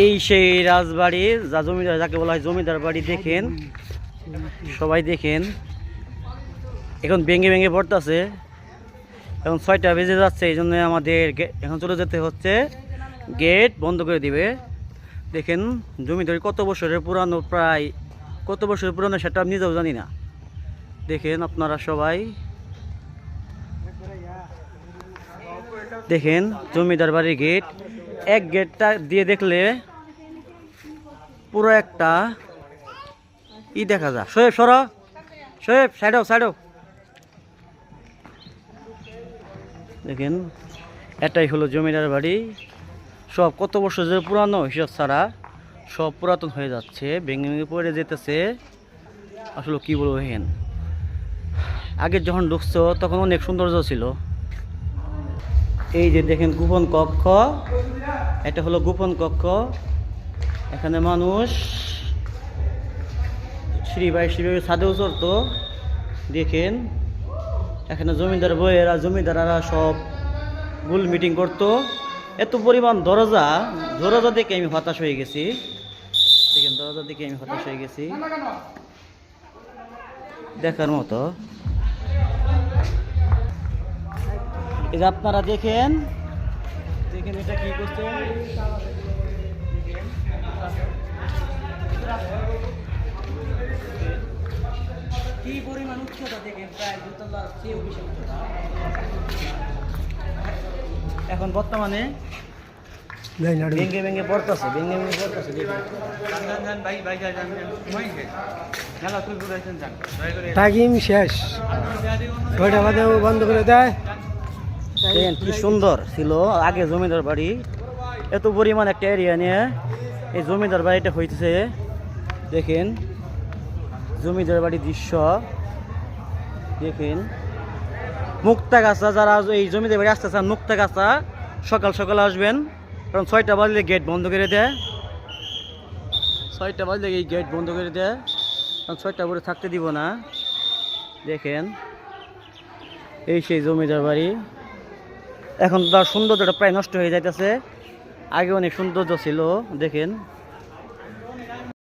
এই সেই রাজবাড়ি, যা জমিদার যাকে বলা হয় জমিদার বাড়ি। দেখেন সবাই, দেখেন এখন ভেঙে ভেঙে পড়তেছে। এখন 6টা বেজে যাচ্ছে, এই জন্য আমাদের এখন চলে যেতে হচ্ছে, গেট বন্ধ করে দিবে। দেখেন জমিদারি কত বছরের পুরানো, প্রায় কত বছরের পুরানো সেটা আমি নিজেও জানি না। দেখেন আপনারা সবাই দেখেন জমিদার বাড়ির গেট। এক গেটটা দিয়ে দেখলে পুরো একটা দেখা যায়। শোয়েব সরা, শোয়েব সাইডও সাইডও। দেখেন এটাই হলো জমিদার বাড়ি। সব কত বছর যে পুরানো হিসাব ছাড়া সব পুরাতন হয়ে যাচ্ছে, ভেঙে ভেঙে পড়ে যেতেছে। আসলে কি বলবো, হেন আগে যখন ঢুকছো তখন অনেক সৌন্দর্য ছিল। এই যে দেখেন গোপন কক্ষ, এটা হলো গোপন কক্ষ। এখানে মানুষ শ্রীবাই ছাদেও চড়তো। দেখেন এখানে জমিদার বইয়েরা, জমিদারেরা সব গোল মিটিং করতো। এত পরিমাণ দরজা, দরজা দেখে আমি হতাশ হয়ে গেছি। দেখেন দরজা দেখে আমি হতাশ হয়ে গেছি, দেখার মতো। এই যে আপনারা দেখেন, দেখেন এটা কি করছে, কি পরিমাণ উচ্চতা দেখেন, প্রায় 2 তলার চেয়েও বেশি উচ্চতা। এখন বর্তমানে ভেঙে ভেঙে পড়তেছে, ভেঙে ভেঙে পড়তেছে। টাইম শেষ, 6টা বাজে বন্ধ করে দেয়। দেখেন কি সুন্দর ছিল আগে জমিদার বাড়ি। এত পরিমাণ একটা এরিয়া নিয়ে এই জমিদার বাড়িটা হইতেছে। দেখেন জমিদার বাড়ির দৃশ্য দেখেন। মুক্তাগাছা, যারা এই জমিদার বাড়ি আসতে চান মুক্তাগাছা সকাল সকাল আসবেন, কারণ 6টা বাজলে গেট বন্ধ করে দেয়। 6টা বাজলে এই গেট বন্ধ করে দেয়, কারণ 6টা পরে থাকতে দিব না। দেখেন এই সেই জমিদার বাড়ি। এখন তার সৌন্দর্যটা প্রায় নষ্ট হয়ে যাইতেছে, আগে অনেক সৌন্দর্য ছিল। দেখেন